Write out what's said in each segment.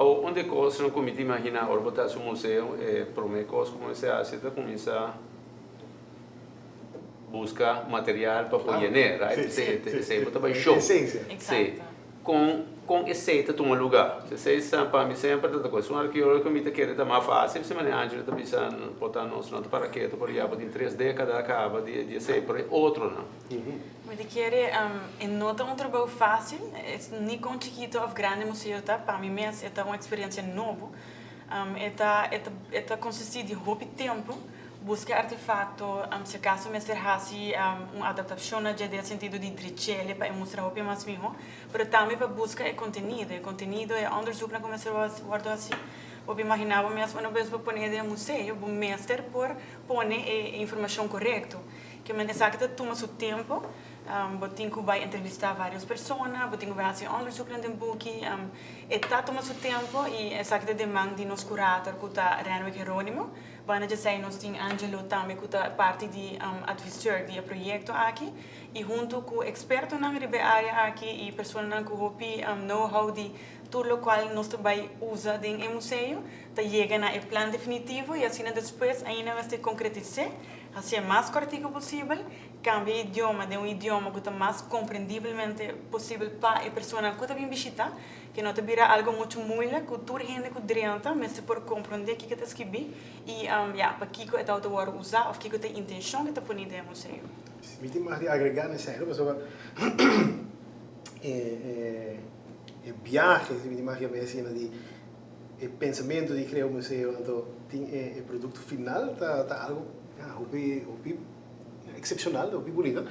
Onde coisa não comete imaginar, agora botar um museu, para uma coisa como essa, você começa a buscar material para pôr nele, right? Você bota bem show. Exato. Com receita toma lugar. Você sabe para mim sempre tanta coisa. Um arqueólogo que me te quer mais fácil, se me anja está pensando botar nosso não para quê, por aí em 3 décadas acaba de ser por outro não. Mas quer nota um trabalho fácil, nem com chiquito ou grande museu tá, para mim mesmo é uma experiência nova. Consiste de roupa tempo. Busca artefato, se acaso me serrasse uma adaptação já de sentido de drichele para mostrar o que mais mesmo, mas também para buscar o conteúdo é underzoek na começar a guardar assim. Eu imaginava mesmo uma vez para pôr no museu, o mestre por pôr a informação correta, que me sabe que toma seu tempo, botinho vai entrevistar várias pessoas, botinho vai fazer underzoek na book, toma seu tempo e é sabe que demanda de nos curator que está Renwick Jerônimo. Bana já sei nós tem Angelo também que é parte de advisor do projeto aqui e junto com experto na área aqui e pessoas que hopi know-how de tudo o qual nós também usa no museu, tá chega na plano definitivo e assim depois ainda vai se concretizar, assim mais cortico possível, cambia idioma de idioma que está mais compreendivelmente possível para a pessoa que está vindo visitar, que não te vira algo muito muito, que tudo gente que drenta, mas se por compreender o que está escrito e para que que está a usar ou que tem intenção que está ponido no museu. Se me tem mais de agregar nessa área, mas viagem, se me tem mais de o pensamento de criar um museu, então o produto final tá algo excepcional, bem bonito,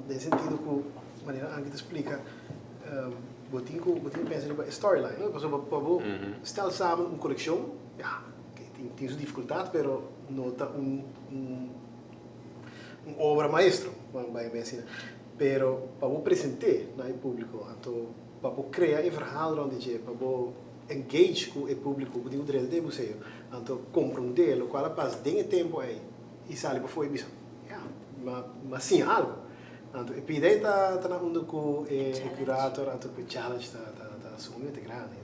nesse sentido que maneira que te explica botinho pensa em storyline, não? Para estar samen uma coleção, tem sua dificuldade, mas não está uma obra maestra, vai assim, pero para apresentar no público, então para criar um verhaal onde para engage com o público que tem dentro do museu, então compreender o qual passa dentro tempo aí e sai para fora e mas sim algo. Então, a ideia está na onda com o curator, então o challenge está muito grande.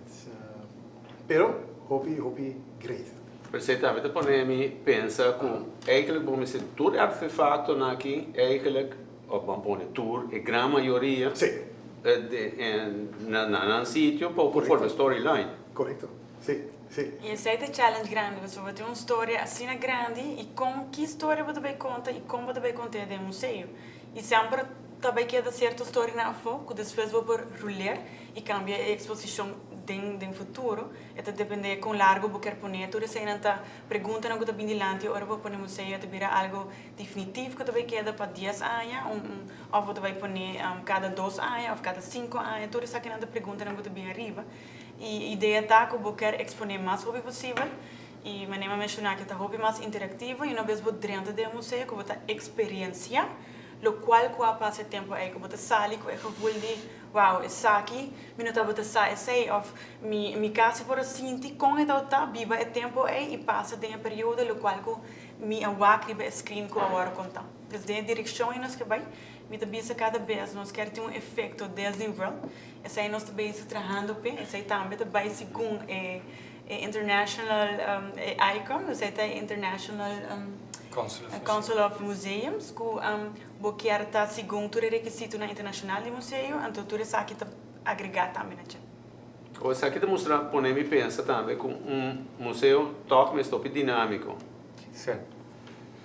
Pero, hope great. Perfeitamente, para mim, pensa que eigenlijk vamos dizer tudo artefato aqui, eigenlijk, vamos pôr tudo, a grande maioria, na sítio, para formar storyline. Correto, sim. E esse é o challenge grande, você vai ter uma história assim grande e com que história você vai contar e como você vai contar no museu. E sempre também queda certa história na foco, depois vou por rolar e cambia a exposição no futuro. Então depende com largo vou querer pôr, tudo isso ainda está pergunta não que está bem dilante, ora vou pôr no museu, te vira algo definitivo que também queda para 10 anos, ou você vai pôr cada 2 anos, ou cada 5 anos, tudo isso aqui não está pergunta não que está bem arriba. E a ideia está que eu vou querer exponer mais hobby possível e me nem mencionar que está hobby mais interativo e uma vez vou dentro do museu que eu vou estar experiência lo qual com a passa tempo é que eu vou estar sali com eu vou de wow esse aqui minuto vou estar sei of mi casa por sentir com então tá viva é tempo é e passa de um período lo qual com mi awakri be screen com a hora contar desde a direção e nós que vai me também cada vez nós quer ter um efeito desde o world essa aí nós também se trabalhando bem essa aí também vai segundo international icon essa aí international Council of Museums que quer estar segundo o requisito na internacional de museu então tudo isso aqui está agregado também ou isso aqui demonstra por mim pensa também com museu toque mas top dinâmico sim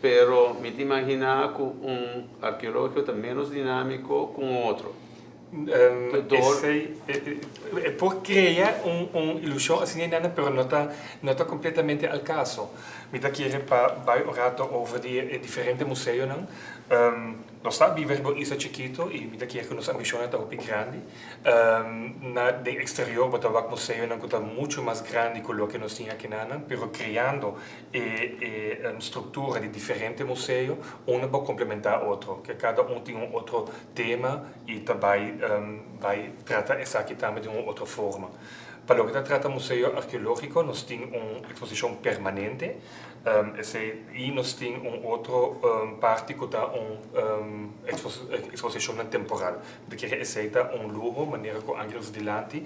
pero me imaginar com arqueológico também menos dinâmico com outro por criar uma ilusão assim pero não está completamente ao caso. Me está querendo para o rato over de diferentes museus nós está vivendo isso chiquito e me está querendo que nossa ambição está muito grande na de exterior botar o museu não está muito mais grande que o que nós temos aqui nana, pero criando estrutura de diferentes museus uma para complementar outro que cada tem outro tema e também vai tratar essa aqui também de uma outra forma. Para lo que trata Museo Arqueológico, nos tiene una exposición permanente. Y nos tiene un otro parte que está una exposición temporal. De que es un lujo, manera que ángeles delante,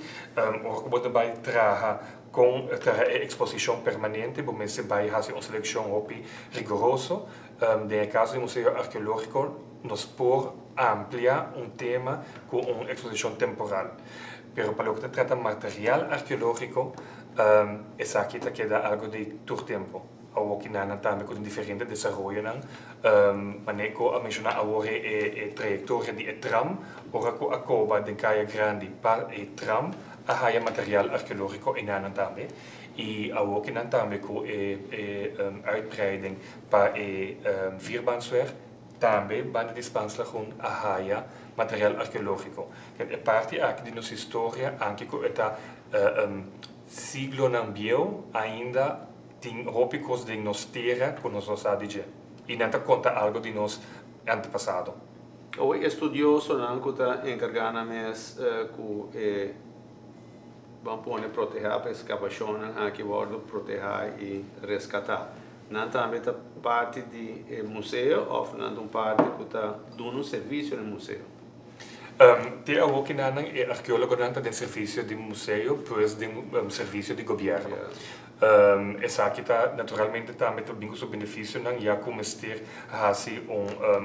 o que também traga com a exposição permanente, porque se vai fazer uma seleção rigorosa. No caso do Museu Arqueológico, nos pode ampliar um tema com uma exposição temporal. Pero para o que trata material arqueológico, essa aqui queda algo de todo tempo. Ao que nana também com diferente desenvolvimento nan, maneco a mencionar agora é trajetória de tram, ora com a coba de caia grande para tram, a haia material arqueológico e nana também. E ao que nana também com uitbreiding para vierbansweg, também banda de expansão com a haia material arqueológico. É parte aqui de nossa história, anche com esta siglo nan bio ainda tem tópicos de nos terra com nos adige e não conta algo de nos antepassado. O estudioso não está encarregado mais com vamos pôr proteger a escavação aqui bordo proteger e resgatar. Não também está parte de museu ou não parte que está dando serviço no museu. Tem algo que não é arqueólogo não tem serviço de museu, pois de serviço de governo. Essa aqui está naturalmente também tem o benefício não já começar a fazer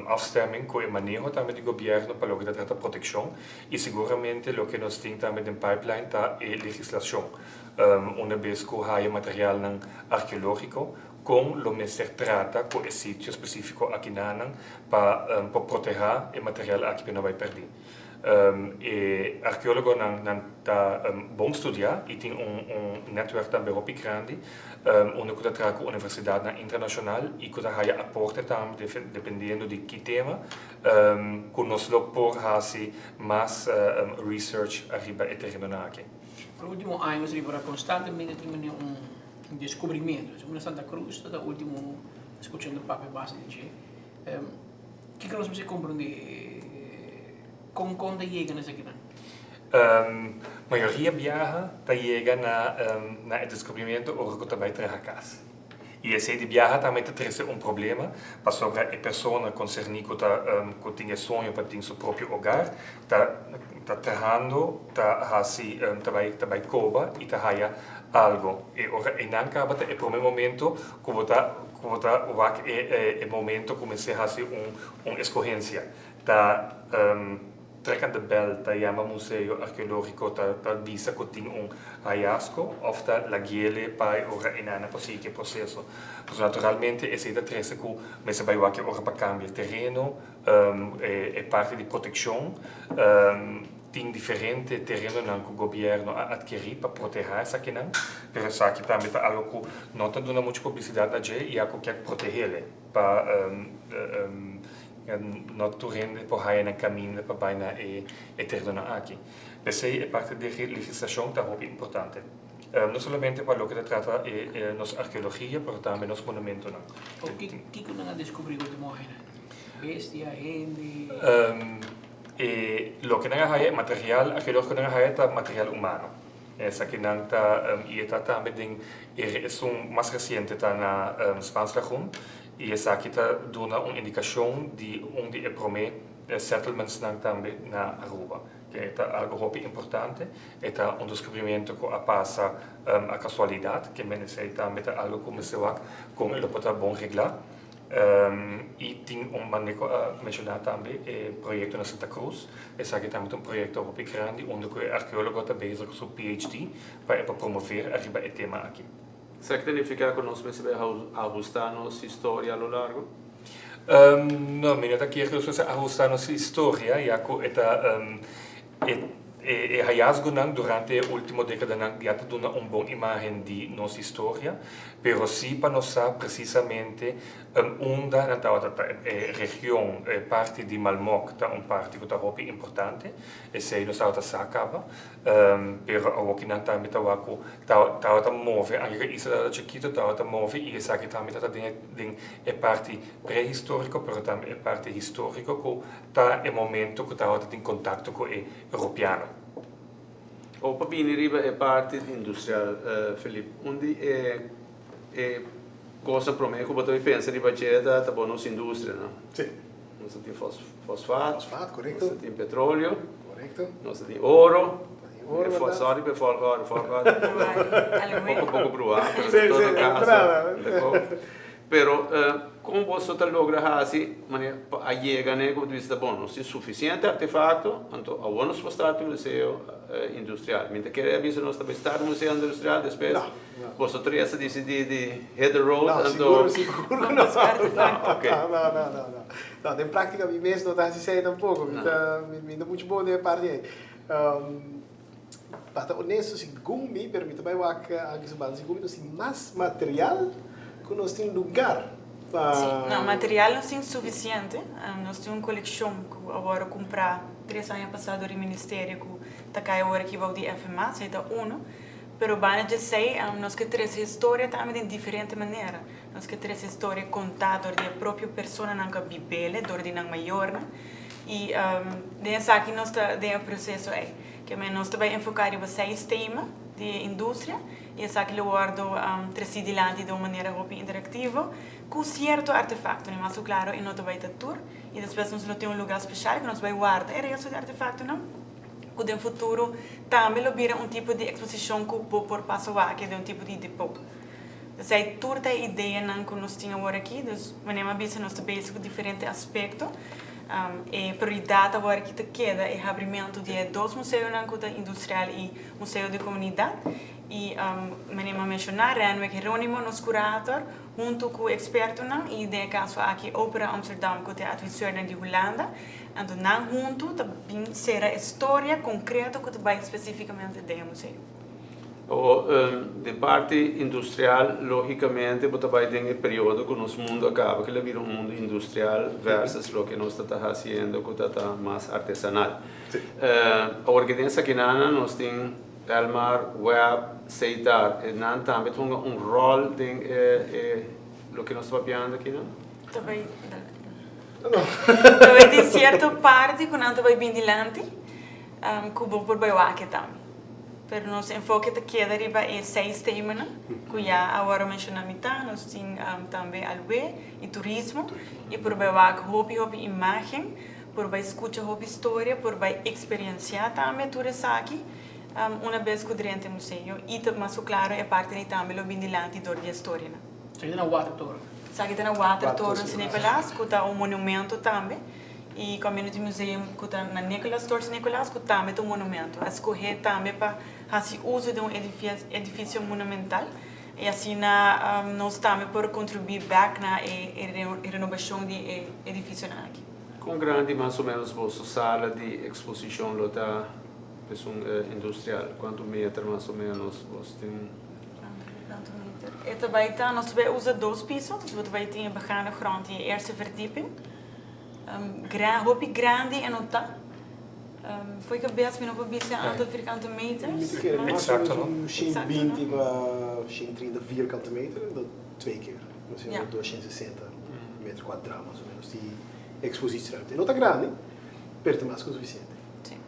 afstemming com o manejo também do governo para o que trata proteção e seguramente o que nós temos também em pipeline está é legislação. Uma vez que há material arqueológico com o ministério trata com o sítio específico aqui para proteger o material aqui que não vai perder. E arqueólogo não está bom estudar e tem netwerk também muito grande, onde que traga com a universidade internacional e que há aporte também dependendo de que tema, que nós por fazer mais research arriba e terreno aqui. Nos últimos anos, Ribora constantemente tem descobrimentos. Uma Santa Cruz, da última discussão do Papa base de que nós precisamos compreender com quando chega nessa aqui? Maioria viaja para chegar na descobrimento ou que vai trazer a casa. E esse de viajar também traz problema para sobre a pessoa concernida que tem sonho para ter seu próprio hogar, está trazendo, está vai coba e está algo. E ora não acaba é o momento que é momento comecei a fazer uma escolhência. Trecando de bel, tá chama museu arqueológico, tá visa que tem hallazgo, ou tá lagiele para ora inana possível que processo. Mas naturalmente esse da trece que mas vai aqui ora para cambiar terreno, é parte de proteção, tem diferente terreno que o governo adquirir para proteger essa aqui não, pero essa aqui também tá algo que não tá dando muita publicidade a gente e a que quer proteger para não torrendo por aí na caminho para baina e terreno aqui. Essa é parte da legislação que é muito importante. Não somente para o que trata nossa arqueologia, mas também nos monumentos. O que não descobriu de morrer? Bestia, gente. O que não é material arqueológico não é material humano. Essa que não está e está também é mais recente está na Spaanse e essa aqui está dando uma indicação de onde é promete settlements também na Aruba. Que é algo muito importante, é um descobrimento que passa a casualidade, que também é algo que começou com ele pode bom reglar. E tem maneco a mencionar também o projeto na Santa Cruz. Esse aqui também é projeto muito grande, onde o arqueólogo está bezig com seu PhD para promover arriba o tema aqui. Isso significa que nós precisamos ajustar nossa história ao largo? Não, mas aqui é que nós precisamos ajustar nossa história, já que hallazgo durante a última década já te dá uma boa imagem de nossa história, pero sim para nós precisamente onde na região parte de Malmok está parte que está muito importante, e sei nós está sacava, pero o que não está metawako está move, ainda isso da chiquito está move e essa que também está dentro é parte pré-histórico, pero também é parte histórico que está é momento que está em contato com o europeano. O para bem riba é parte industrial, Felipe. Onde é coisa para mim que eu penso riba que tá bom nossa indústria, não? Sim. Nós temos fosfato, Fosfato, correto. nós temos petróleo, Correto. nós temos ouro. Ouro, verdade. Sorry, per folgare. Algo Poco bruar, pero Sì, in todo sì, caso. brava. Pero como você logra assim, a llega né, como vista bom, não é suficiente artefacto, então a vamos postar no museu industrial. Mentre que é aviso nós também estar no museu industrial, depois você três decidir de hit the road, Não, seguro não. Vamos buscar artefacto. Ok. Não, tem prática mim mesmo não está assim tampouco. Me dá muito bom de parte aí. Para honesto, se gumi permite vai o que a que se base gumi não se mais material que nós tem lugar. Sim, não, material não é suficiente. Nós temos uma coleção que agora comprar 3 anos passados no Ministério que está cá agora que vai de FMA, se é um. Pero bana de sei, nós que temos história também de diferente maneira. Nós que temos história contada de a própria pessoa não que bibele, dor de não maior, né? E dessa aqui nós está de processo é que nós também enfocar em 6 temas de indústria e essa aqui eu guardo trazido delante de uma maneira muito interativa com certo artefacto, né? Mas claro, e nós também tour e depois nós não temos um lugar especial que nós vai guardar era esse artefacto não? Que no futuro também vira tipo de exposição que por passo a que é tipo de depot. Então, é toda a ideia que nós temos agora aqui, então, nós estamos bem com diferentes aspectos. A prioridade agora que queda é o abrimento de 2 museus industrial e museu de comunidade. E, mencionar, Renwick Hieronymo, nosso curator, junto com o experto, e de caso aqui, Ópera Amsterdam, que é a advisor de Holanda. Então, junto, também será a história concreta que vai especificamente do museu. De parte industrial, logicamente, você vai ter um período que o nosso mundo acaba, que ele vira um mundo industrial versus o que nós estamos fazendo, que está mais artesanal. A organização aqui nós temos Elmar, Web, Seitar, e nós também temos rol em o que nós estamos vendo aqui, não? Também tem certa parte que nós vai bem dilante, que o bom por aqui também. Pero nosso enfoque queda riba é 6 temas, que já agora mencionamos, nós temos também algo e turismo, e por vai hobby imagem, por vai escutar hobby história, por vai experienciar também tudo isso aqui, uma vez que durante o museu, e mas claro é parte de também o bindilante da história. Você tem na Water Tour. Sabe que tem na Water Tour em Nicolás, que está um monumento também. E Community Museum que está na Nicolás Torres Nicolás que também tem um monumento. A escolher também para fazer uso de edifício monumental e assim nós também por contribuir back na renovação do edifício aqui. Com grande mais ou menos vossa sala de exposição lá está industrial, quanto metro mais ou menos você tem? E também nós usamos 2 pisos, dus we weten begane grond die eerste verdieping. Hobby grande e não tá. Foi que best me não vou dizer aantal vierkante meters. Exact, não? Geen 20 para 30 vierkante meter, dat 2 keer. Nós temos 260 metros quadrados, mais ou menos, de exposição. Não está grande, perto mais que o suficiente. Sim.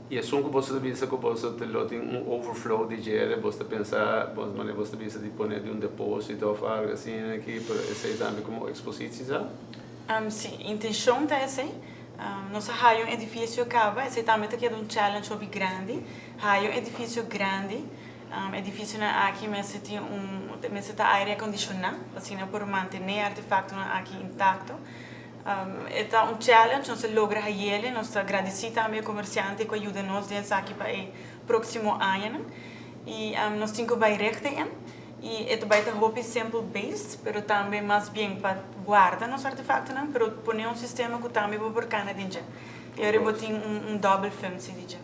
E assim que você pensa que você tem overflow de dinheiro, você pensa, você pensa de pôr de depósito ou algo assim aqui, para esse também como exposição? Sim, a intenção é essa. Nós temos edifício acaba, esse também é challenge hobby grande. Temos edifício grande, edifício aqui mas tem aire acondicionado, assim por manter artefacto aqui intacto. É challenge, nós logra ele, nós agradecemos também ao comerciante que ajuda nós nessa aqui para o próximo ano. E nós temos que vai reto e é também hobby simple based, pero também mais bem para guardar nosso artefacto, não, pero pôr sistema que também vou por cana dentro. E agora eu tenho double função dentro.